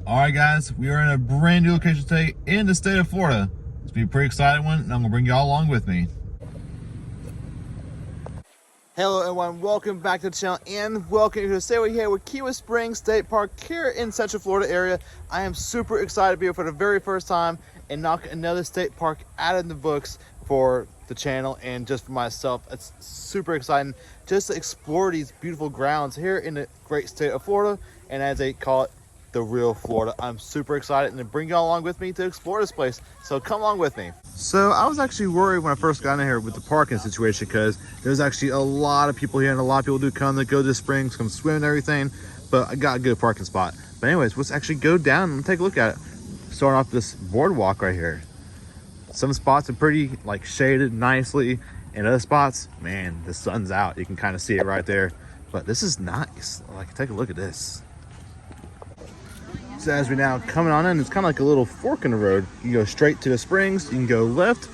All right, guys, we are in a brand new location today in the state of Florida. It's gonna be a pretty exciting one, and I'm gonna bring y'all along with me. Hello, everyone. Welcome back to the channel, and welcome to the state we're here with Wekiwa Springs State Park here in Central Florida area. I am super excited to be here for the very first time and knock another state park out of the books for the channel and just for myself. It's super exciting just to explore these beautiful grounds here in the great state of Florida, and as they call it, the real Florida. I'm super excited and to bring y'all along with me to explore this place, so come along with me. So I was actually worried when I first got in here with the parking situation, because there's actually a lot of people here and a lot of people do come to go to the springs, come swim and everything, but I got a good parking spot. But anyways, let's actually go down and take a look at it. Starting off this boardwalk right here. Some spots are pretty like shaded nicely, and other spots, man, the sun's out, you can kind of see it right there. But this is nice. Like, take a look at this. So as we're now coming on in, it's kind of like a little fork in the road. You can go straight to the springs, you can go left,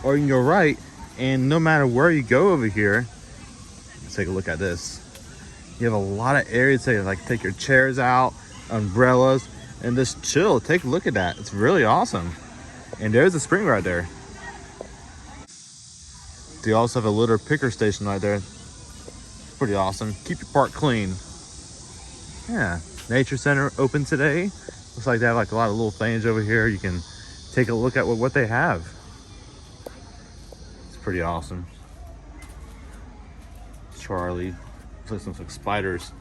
or you can go right. And no matter where you go over here, let's take a look at this. You have a lot of areas to like take your chairs out, umbrellas, and just chill. Take a look at that. It's really awesome. And there's a spring right there. They also have a litter picker station right there. Pretty awesome. Keep your park clean. Yeah. Nature Center open today. Looks like they have like a lot of little things over here. You can take a look at what they have. It's pretty awesome. Charlie. Looks like some spiders.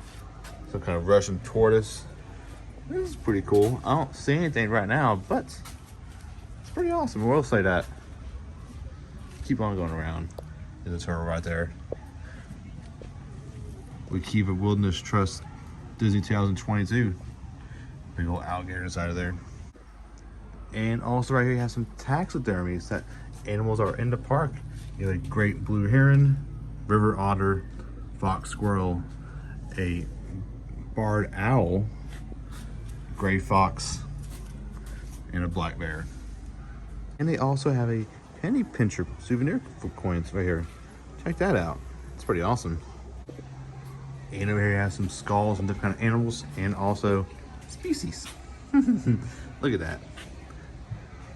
Some kind of Russian tortoise. This is pretty cool. I don't see anything right now, but it's pretty awesome. We'll say that. Keep on going around. There's a turtle right there. Wekiwa Wilderness Trust Disney 2022. Big old alligators out of there. And also right here you have some taxidermies that animals are in the park. You have a great blue heron, river otter, fox squirrel, a barred owl, gray fox, and a black bear. And they also have a penny pincher souvenir for coins right here. Check that out. It's pretty awesome. And over here you have some skulls and different kind of animals and also species. Look at that.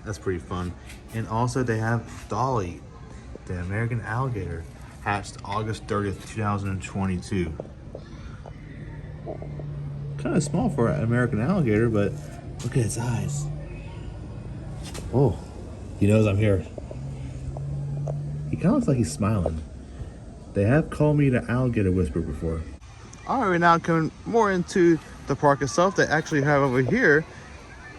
That's pretty fun. And also they have Dolly, the American alligator, hatched August 30th, 2022. Kind of small for an American alligator, but look at its eyes. Oh, he knows I'm here. He kind of looks like he's smiling. They have called me the alligator whisperer before. All right, we're now coming more into the park itself. They actually have over here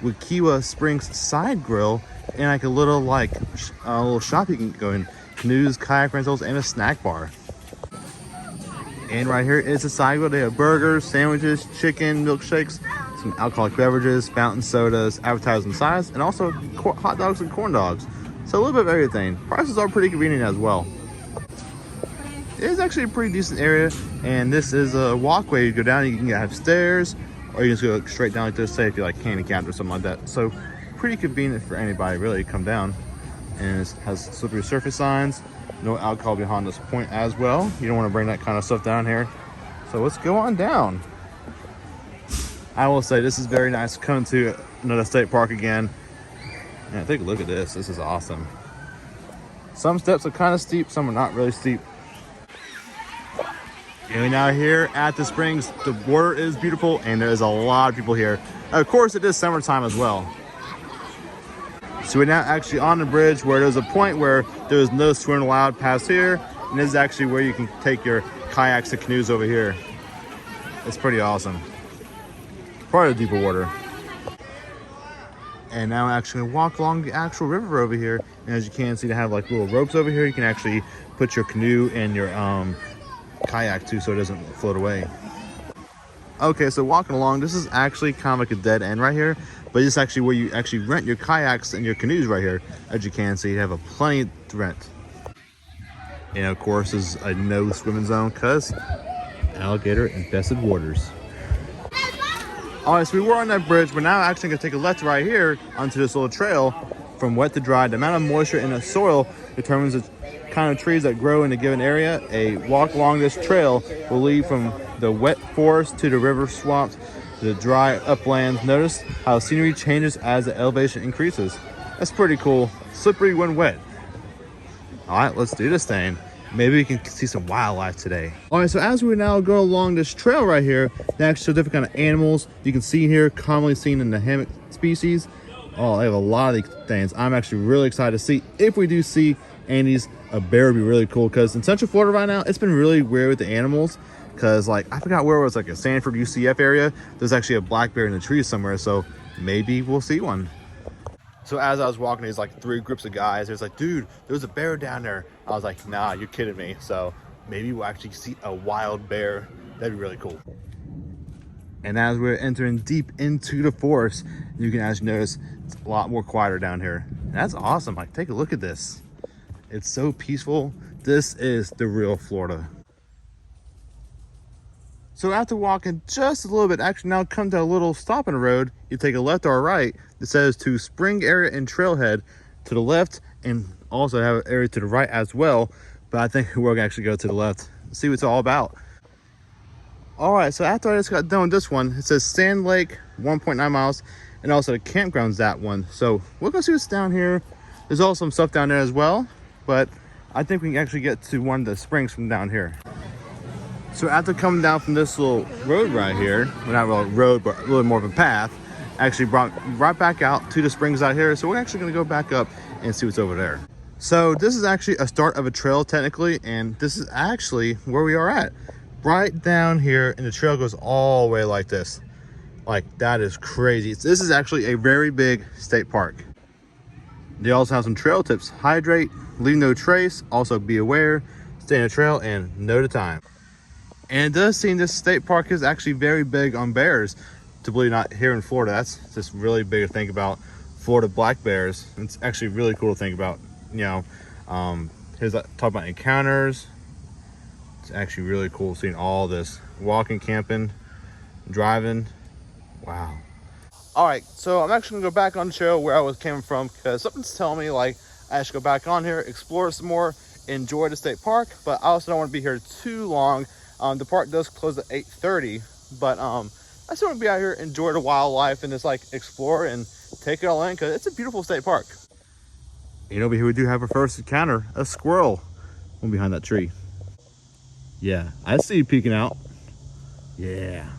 Wekiwa Springs side grill and like a little little shop you can go in. Canoes, kayak rentals, and a snack bar. And right here is a side grill. They have burgers, sandwiches, chicken, milkshakes, some alcoholic beverages, fountain sodas, advertising size, and also hot dogs and corn dogs. So a little bit of everything. Prices are pretty convenient as well. It is actually a pretty decent area, and this is a walkway. You go down, you can have stairs, or you just go straight down like this, say if you like handicapped or something like that. So pretty convenient for anybody really to come down. And it has slippery surface signs, no alcohol behind this point as well. You don't want to bring that kind of stuff down here. So let's go on down. I will say this is very nice to come to another state park again. And take a look at this. This is awesome. Some steps are kind of steep, some are not really steep. And we're now here at the springs. The water is beautiful and there's a lot of people here. Of course, it is summertime as well. So we're now actually on the bridge where there's a point where there's no swimming allowed past here. And this is actually where you can take your kayaks and canoes over here. It's pretty awesome. Part of the deeper water. And now I'm actually gonna walk along the actual river over here. And as you can see, they have like little ropes over here. You can actually put your canoe and your kayak too, so it doesn't float away. Okay, so walking along, this is actually kind of like a dead end right here, but it's actually where you actually rent your kayaks and your canoes right here. As you can see, you have a plenty to rent. And of course, there's a no swimming zone because alligator infested waters. All right, so we were on that bridge, but now actually gonna take a left right here onto this little trail from wet to dry. The amount of moisture in the soil determines the kind of trees that grow in a given area. A walk along this trail will lead from the wet forest to the river swamps to the dry uplands. Notice how scenery changes as the elevation increases. That's pretty cool. Slippery when wet. All right, let's do this thing. Maybe we can see some wildlife today. All right, so as we now go along this trail right here, they actually show different kind of animals you can see here, commonly seen in the hammock species. Oh, they have a lot of these things. I'm actually really excited to see if we do see Andes. A bear would be really cool, because in Central Florida right now, it's been really weird with the animals. Because like, I forgot where it was, like a Sanford UCF area. There's actually a black bear in the trees somewhere, so maybe we'll see one. So as I was walking, there's like 3 groups of guys. There's like, dude, there's a bear down there. I was like, nah, you're kidding me. So maybe we'll actually see a wild bear. That'd be really cool. And as we're entering deep into the forest, you can actually notice it's a lot more quieter down here. And that's awesome. Like, take a look at this. It's so peaceful. This is the real Florida. So after walking just a little bit, actually now come to a little stop in the road, you take a left or a right. It says to Spring Area and Trailhead to the left, and also have an area to the right as well. But I think we're gonna actually go to the left, see what it's all about. All right, so after I just got done with this one, it says Sand Lake, 1.9 miles, and also the campground's that one. So we're gonna see what's down here. There's also some stuff down there as well, but I think we can actually get to one of the springs from down here. So after coming down from this little road right here, well, not really a road, but a little more of a path, actually brought right back out to the springs out here. So we're actually gonna go back up and see what's over there. So this is actually a start of a trail technically, and this is actually where we are at. Right down here, and the trail goes all the way like this. Like, that is crazy. This is actually a very big state park. They also have some trail tips. Hydrate, leave no trace, also be aware, stay in the trail, and know the time. And it does seem this state park is actually very big on bears. To believe not, here in Florida, that's just really big to think about. Florida black bears. It's actually really cool to think about. You know, here's talk about encounters. It's actually really cool seeing all this walking, camping, driving. Wow. All right, so I'm actually gonna go back on the trail where I came from, because something's telling me like I should go back on here, explore some more, enjoy the state park, but I also don't want to be here too long. The park does close at 8:30, but I still want to be out here, enjoy the wildlife, and just like explore and take it all in, because it's a beautiful state park. And over here we do have our first encounter, a squirrel. One behind that tree. Yeah, I see you peeking out. Yeah.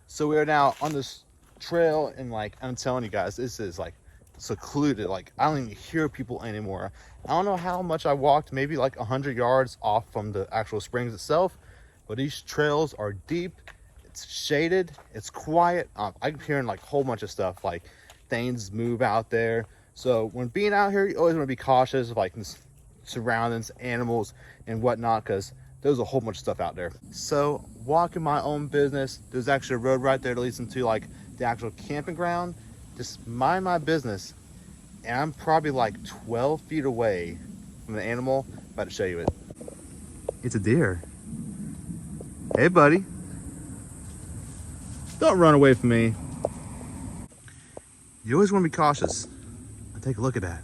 So we are now on this trail, and like, I'm telling you guys, this is like secluded. Like, I don't even hear people anymore. I don't know how much I walked, maybe like 100 yards off from the actual springs itself, but these trails are deep, it's shaded, it's quiet. I'm hearing like a whole bunch of stuff, like things move out there. So when being out here, you always want to be cautious of like surroundings, animals and whatnot, because there's a whole bunch of stuff out there. So walking my own business, there's actually a road right there that leads into like the actual camping ground. Just mind my business, and I'm probably like 12 feet away from the animal. I'm about to show you it. It's a deer. Hey buddy, don't run away from me. You always want to be cautious. Take a look at that.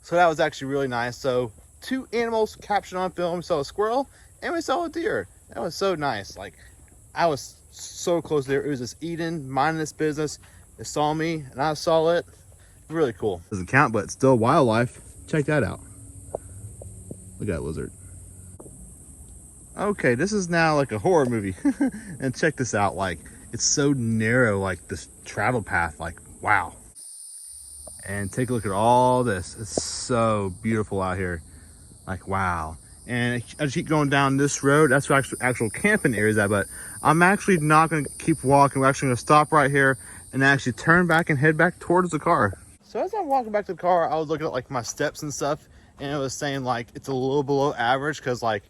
So that was actually really nice. So 2 animals captured on film. We saw a squirrel and we saw a deer. That was so nice. Like, I was so close there. It was just eating, minding its business. It saw me and I saw it. Really cool. Doesn't count, but it's still wildlife. Check that out. Look at that lizard. Okay, this is now like a horror movie. And check this out. Like, it's so narrow, like this travel path. Like, wow. And take a look at all this. It's so beautiful out here. Like, wow. And I just keep going down this road. That's where actual camping areas at, but I'm actually not going to keep walking. We're actually going to stop right here and actually turn back and head back towards the car. So as I'm walking back to the car, I was looking at like my steps and stuff, and it was saying like it's a little below average, because like,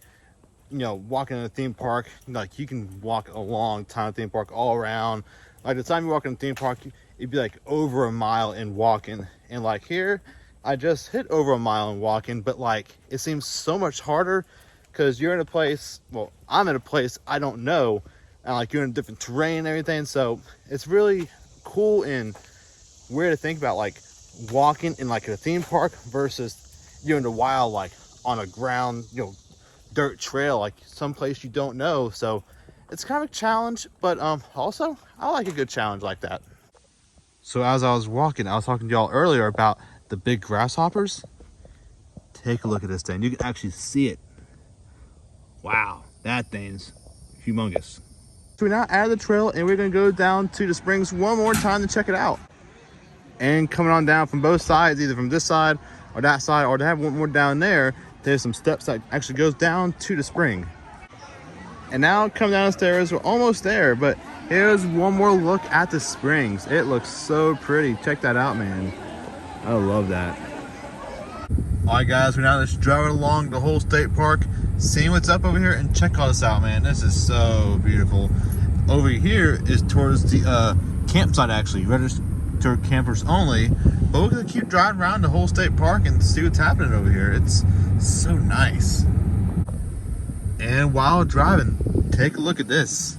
you know, walking in a theme park, like you can walk a long time theme park all around. Like the time you walk in a theme park, it'd be like over a mile in walking, and like here I just hit over a mile in walking, but like it seems so much harder because you're in a place, well, I'm in a place I don't know, and like you're in different terrain and everything. So it's really cool and weird to think about, like walking in like a theme park versus you're in the wild, like on a ground, you know, dirt trail, like someplace you don't know. So It's kind of a challenge, but also I like a good challenge like that. So as I was walking, I was talking to y'all earlier about the big grasshoppers. Take a look at this thing. You can actually see it. Wow, that thing's humongous. So we're now out of the trail and we're gonna go down to the springs one more time to check it out. And coming on down from both sides, either from this side or that side, or to have one more down there, there's some steps that actually goes down to the spring. And now coming down the stairs, we're almost there, but here's one more look at the springs. It looks so pretty. Check that out, man. I love that. All right, guys, we're now just driving along the whole state park, seeing what's up over here, and check all this out, man. This is so beautiful. Over here is towards the campsite, actually, registered campers only. But we're gonna keep driving around the whole state park and see what's happening over here. It's so nice. And while driving, take a look at this.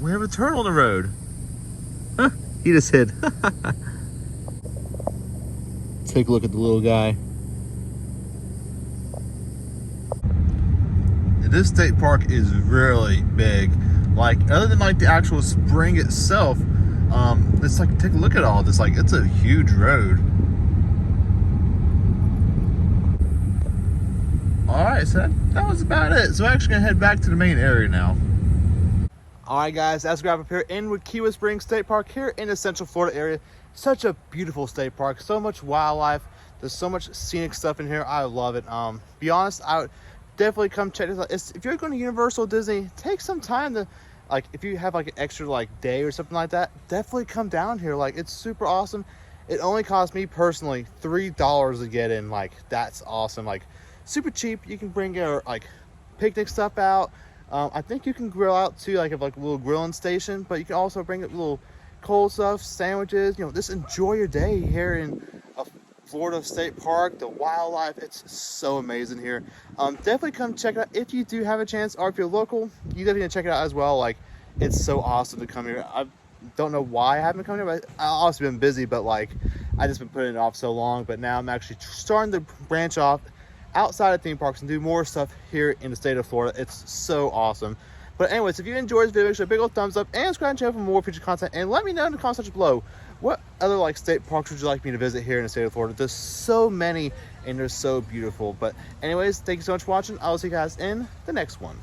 We have a turtle on the road. Huh, he just hid. Take a look at the little guy. This state park is really big. Like, other than like the actual spring itself, it's like, take a look at all this. Like, it's a huge road. All right, so that was about it. So we're actually gonna head back to the main area now. All right, guys, that's wrap up here in Wekiwa Springs State Park here in the Central Florida area. Such a beautiful state park, so much wildlife. There's so much scenic stuff in here. I love it. Be honest, I would definitely come check this out. If you're going to Universal or Disney, take some time to, like, if you have like an extra like day or something like that, definitely come down here. Like, it's super awesome. It only cost me personally $3 to get in. Like, that's awesome. Like, super cheap. You can bring your like picnic stuff out. I think you can grill out too, like a little grilling station, but you can also bring up little cold stuff, sandwiches, just enjoy your day here in Florida State Park. The wildlife, it's so amazing here. Definitely come check it out if you do have a chance, or if you're local, you definitely need to check it out as well. Like, it's so awesome to come here. I don't know why I haven't come here, but I've also been busy, but like, I just been putting it off so long, but now I'm actually starting to branch off outside of theme parks and do more stuff here in the state of Florida. It's so awesome. But anyways, if you enjoyed this video, make sure a big old thumbs up and subscribe to the channel for more future content, and let me know in the comment section below, what other like state parks would you like me to visit here in the state of Florida? There's so many and they're so beautiful. But anyways, thank you so much for watching. I'll see you guys in the next one.